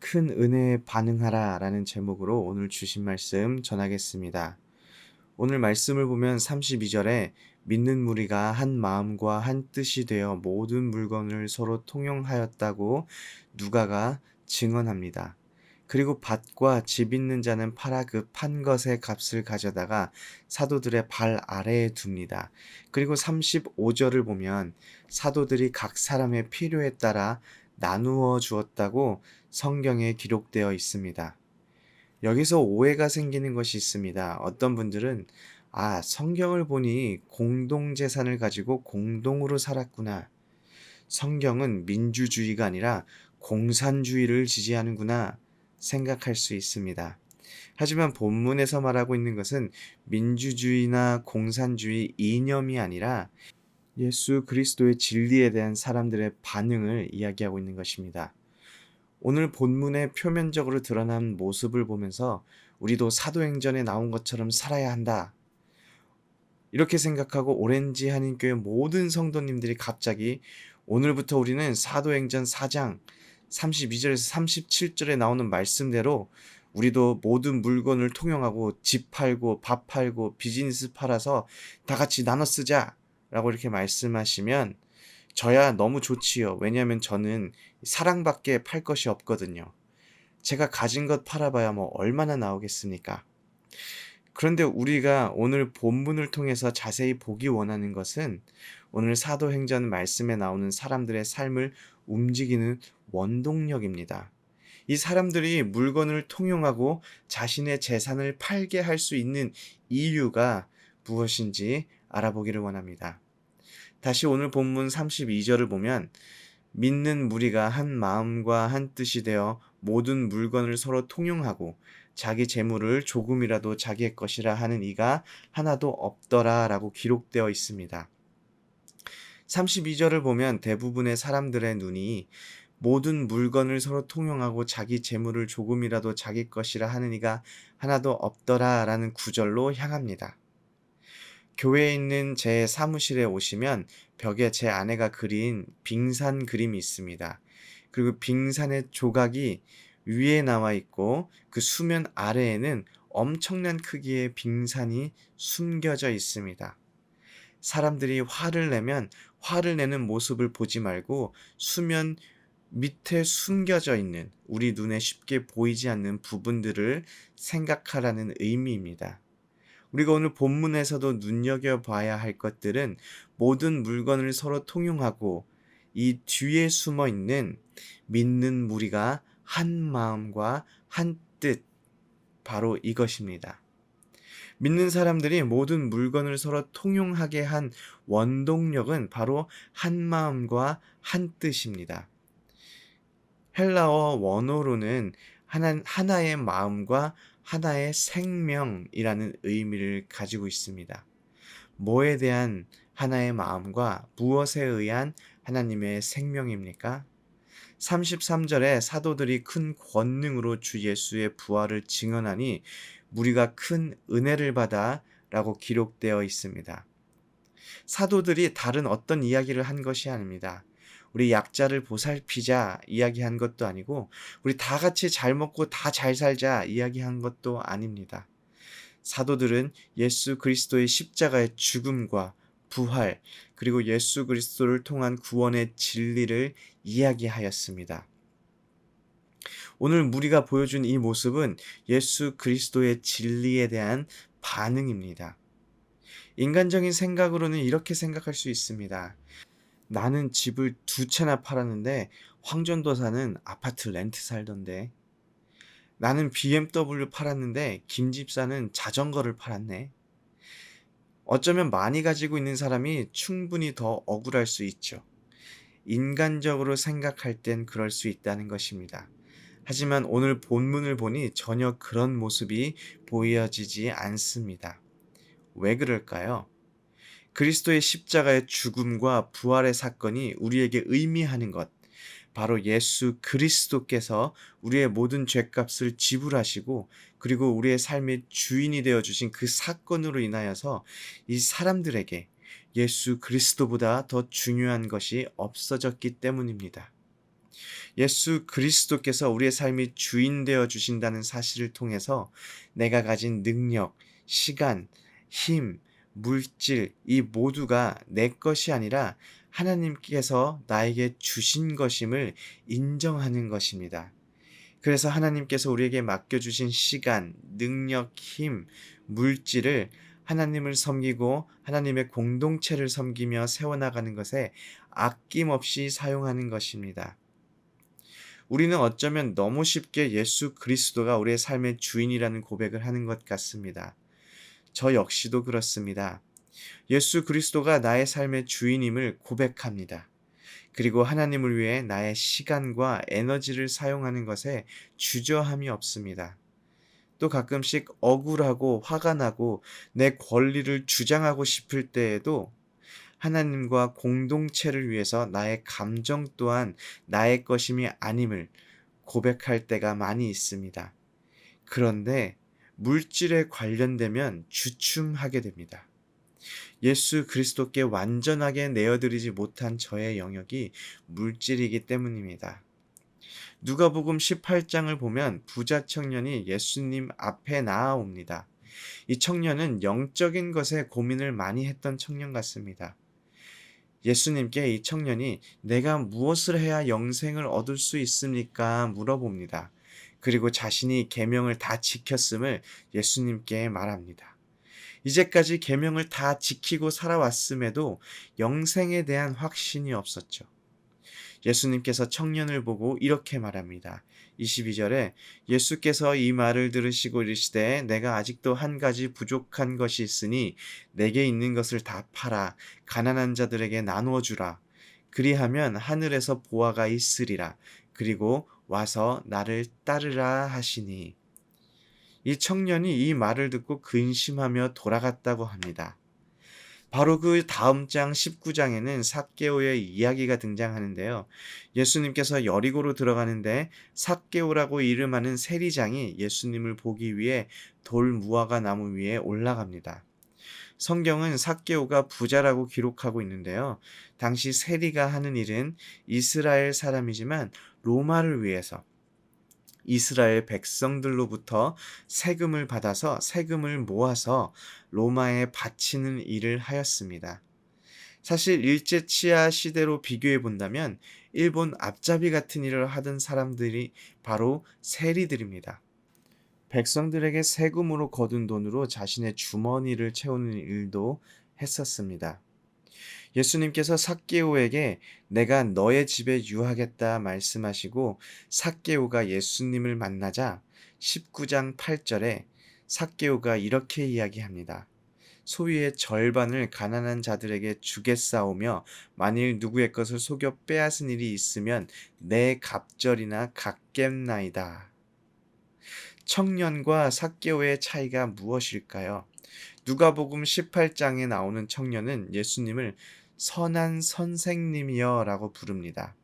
큰 은혜에 반응하라 라는 제목으로 오늘 주신 말씀 전하겠습니다. 오늘 말씀을 보면 32절에 믿는 무리가 한 마음과 한 뜻이 되어 모든 물건을 서로 통용하였다고 누가가 증언합니다. 그리고 밭과 집 있는 자는 팔아 그 판 것의 값을 가져다가 사도들의 발 아래에 둡니다. 그리고 35절을 보면 사도들이 각 사람의 필요에 따라 나누어 주었다고 성경에 기록되어 있습니다. 여기서 오해가 생기는 것이 있습니다. 어떤 분들은 성경을 보니 공동재산을 가지고 공동으로 살았구나. 성경은 민주주의가 아니라 공산주의를 지지하는구나 생각할 수 있습니다. 하지만 본문에서 말하고 있는 것은 민주주의나 공산주의 이념이 아니라 예수 그리스도의 진리에 대한 사람들의 반응을 이야기하고 있는 것입니다. 오늘 본문의 표면적으로 드러난 모습을 보면서 우리도 사도행전에 나온 것처럼 살아야 한다. 이렇게 생각하고 오렌지 한인교회 모든 성도님들이 갑자기 오늘부터 우리는 사도행전 4장 32절에서 37절에 나오는 말씀대로 우리도 모든 물건을 통용하고 집 팔고 밥 팔고 비즈니스 팔아서 다 같이 나눠 쓰자 라고 이렇게 말씀하시면 저야 너무 좋지요. 왜냐하면 저는 사랑밖에 팔 것이 없거든요. 제가 가진 것 팔아봐야 뭐 얼마나 나오겠습니까? 그런데 우리가 오늘 본문을 통해서 자세히 보기 원하는 것은 오늘 사도행전 말씀에 나오는 사람들의 삶을 움직이는 원동력입니다. 이 사람들이 물건을 통용하고 자신의 재산을 팔게 할 수 있는 이유가 무엇인지 알아보기를 원합니다. 다시 오늘 본문 32절을 보면 믿는 무리가 한 마음과 한 뜻이 되어 모든 물건을 서로 통용하고 자기 재물을 조금이라도 자기의 것이라 하는 이가 하나도 없더라 라고 기록되어 있습니다. 32절을 보면 대부분의 사람들의 눈이 모든 물건을 서로 통용하고 자기 재물을 조금이라도 자기 것이라 하는 이가 하나도 없더라 라는 구절로 향합니다. 교회에 있는 제 사무실에 오시면 벽에 제 아내가 그린 빙산 그림이 있습니다. 그리고 빙산의 조각이 위에 나와 있고 그 수면 아래에는 엄청난 크기의 빙산이 숨겨져 있습니다. 사람들이 화를 내면 화를 내는 모습을 보지 말고 수면 밑에 숨겨져 있는 우리 눈에 쉽게 보이지 않는 부분들을 생각하라는 의미입니다. 우리가 오늘 본문에서도 눈여겨봐야 할 것들은 모든 물건을 서로 통용하고 이 뒤에 숨어 있는 믿는 무리가 한 마음과 한 뜻, 바로 이것입니다. 믿는 사람들이 모든 물건을 서로 통용하게 한 원동력은 바로 한 마음과 한 뜻입니다. 헬라어 원어로는 하나의 마음과 하나의 생명이라는 의미를 가지고 있습니다. 뭐에 대한 하나의 마음과 무엇에 의한 하나님의 생명입니까? 33절에 사도들이 큰 권능으로 주 예수의 부활을 증언하니 무리가 큰 은혜를 받아 라고 기록되어 있습니다. 사도들이 다른 어떤 이야기를 한 것이 아닙니다. 우리 약자를 보살피자 이야기한 것도 아니고 우리 다 같이 잘 먹고 다 잘 살자 이야기한 것도 아닙니다. 사도들은 예수 그리스도의 십자가의 죽음과 부활, 그리고 예수 그리스도를 통한 구원의 진리를 이야기하였습니다. 오늘 우리가 보여준 이 모습은 예수 그리스도의 진리에 대한 반응입니다. 인간적인 생각으로는 이렇게 생각할 수 있습니다. 나는 집을 2채나 팔았는데 황전도사는 아파트 렌트 살던데. 나는 BMW 팔았는데 김 집사는 자전거를 팔았네. 어쩌면 많이 가지고 있는 사람이 충분히 더 억울할 수 있죠. 인간적으로 생각할 땐 그럴 수 있다는 것입니다. 하지만 오늘 본문을 보니 전혀 그런 모습이 보여지지 않습니다. 왜 그럴까요? 그리스도의 십자가의 죽음과 부활의 사건이 우리에게 의미하는 것, 바로 예수 그리스도께서 우리의 모든 죄값을 지불하시고 그리고 우리의 삶의 주인이 되어주신 그 사건으로 인하여서 이 사람들에게 예수 그리스도보다 더 중요한 것이 없어졌기 때문입니다. 예수 그리스도께서 우리의 삶이 주인 되어 주신다는 사실을 통해서 내가 가진 능력, 시간, 힘, 물질, 이 모두가 내 것이 아니라 하나님께서 나에게 주신 것임을 인정하는 것입니다. 그래서 하나님께서 우리에게 맡겨주신 시간, 능력, 힘, 물질을 하나님을 섬기고 하나님의 공동체를 섬기며 세워나가는 것에 아낌없이 사용하는 것입니다. 우리는 어쩌면 너무 쉽게 예수 그리스도가 우리의 삶의 주인이라는 고백을 하는 것 같습니다. 저 역시도 그렇습니다. 예수 그리스도가 나의 삶의 주인임을 고백합니다. 그리고 하나님을 위해 나의 시간과 에너지를 사용하는 것에 주저함이 없습니다. 또 가끔씩 억울하고 화가 나고 내 권리를 주장하고 싶을 때에도 하나님과 공동체를 위해서 나의 감정 또한 나의 것임이 아님을 고백할 때가 많이 있습니다. 그런데 물질에 관련되면 주춤하게 됩니다. 예수 그리스도께 완전하게 내어드리지 못한 저의 영역이 물질이기 때문입니다. 누가복음 18장을 보면 부자 청년이 예수님 앞에 나아옵니다. 이 청년은 영적인 것에 고민을 많이 했던 청년 같습니다. 예수님께 이 청년이 내가 무엇을 해야 영생을 얻을 수 있습니까? 물어봅니다. 그리고 자신이 계명을 다 지켰음을 예수님께 말합니다. 이제까지 계명을 다 지키고 살아왔음에도 영생에 대한 확신이 없었죠. 예수님께서 청년을 보고 이렇게 말합니다. 22절에 예수께서 이 말을 들으시고 이르시되 내가 아직도 한 가지 부족한 것이 있으니 내게 있는 것을 다 팔아 가난한 자들에게 나누어 주라. 그리하면 하늘에서 보화가 있으리라. 그리고 와서 나를 따르라 하시니. 이 청년이 이 말을 듣고 근심하며 돌아갔다고 합니다. 바로 그 다음 장 19장에는 삭개오의 이야기가 등장하는데요. 예수님께서 여리고로 들어가는데 삭개오라고 이름하는 세리장이 예수님을 보기 위해 돌 무화과 나무 위에 올라갑니다. 성경은 삭개오가 부자라고 기록하고 있는데요. 당시 세리가 하는 일은 이스라엘 사람이지만 로마를 위해서 이스라엘 백성들로부터 세금을 받아서 세금을 모아서 로마에 바치는 일을 하였습니다. 사실 일제 치하 시대로 비교해 본다면 일본 앞잡이 같은 일을 하던 사람들이 바로 세리들입니다. 백성들에게 세금으로 거둔 돈으로 자신의 주머니를 채우는 일도 했었습니다. 예수님께서 삭개오에게 내가 너의 집에 유하겠다 말씀하시고 삭개오가 예수님을 만나자 19장 8절에 삭개오가 이렇게 이야기합니다. 소유의 절반을 가난한 자들에게 주겠사오며 만일 누구의 것을 속여 빼앗은 일이 있으면 내 갑절이나 갚겠나이다. 청년과 삭개오의 차이가 무엇일까요? 누가복음 18장에 나오는 청년은 예수님을 선한 선생님이여 라고 부릅니다.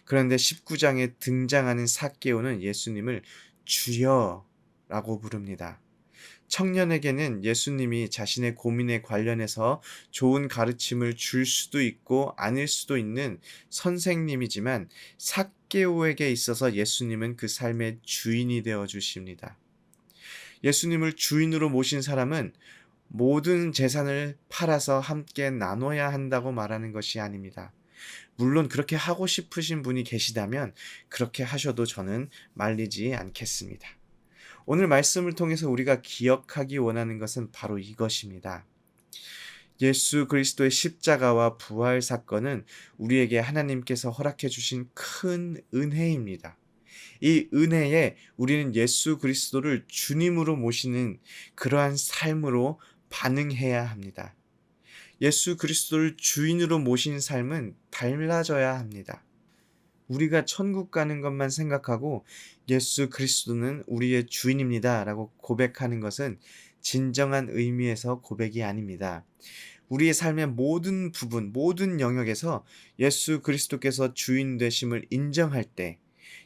그런데 19장에 등장하는 삭개오는 예수님을 주여 라고 부릅니다. 청년에게는 예수님이 자신의 고민에 관련해서 좋은 가르침을 줄 수도 있고 아닐 수도 있는 선생님이지만 삭개오에게 있어서 예수님은 그 삶의 주인이 되어 주십니다. 예수님을 주인으로 모신 사람은 모든 재산을 팔아서 함께 나눠야 한다고 말하는 것이 아닙니다. 물론 그렇게 하고 싶으신 분이 계시다면 그렇게 하셔도 저는 말리지 않겠습니다. 오늘 말씀을 통해서 우리가 기억하기 원하는 것은 바로 이것입니다. 예수 그리스도의 십자가와 부활 사건은 우리에게 하나님께서 허락해 주신 큰 은혜입니다. 이 은혜에 우리는 예수 그리스도를 주님으로 모시는 그러한 삶으로 반응해야 합니다. 예수 그리스도를 주인으로 모신 삶은 달라져야 합니다. 우리가 천국 가는 것만 생각하고 예수 그리스도는 우리의 주인입니다 라고 고백하는 것은 진정한 의미에서 고백이 아닙니다. 우리의 삶의 모든 부분, 모든 영역에서 예수 그리스도께서 주인 되심을 인정할 때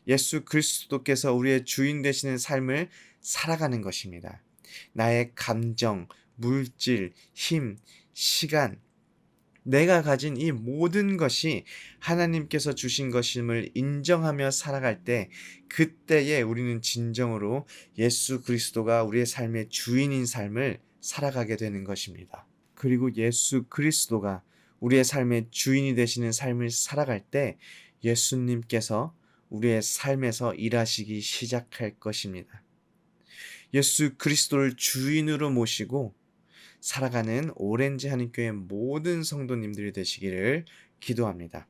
예수 그리스도께서 우리의 주인 되시는 삶을 살아가는 것입니다. 나의 감정, 물질, 힘, 시간, 내가 가진 이 모든 것이 하나님께서 주신 것임을 인정하며 살아갈 때, 그때에 우리는 진정으로 예수 그리스도가 우리의 삶의 주인인 삶을 살아가게 되는 것입니다. 그리고 예수 그리스도가 우리의 삶의 주인이 되시는 삶을 살아갈 때 예수님께서 우리의 삶에서 일하시기 시작할 것입니다. 예수 그리스도를 주인으로 모시고 살아가는 오렌지 한인교회 모든 성도님들이 되시기를 기도합니다.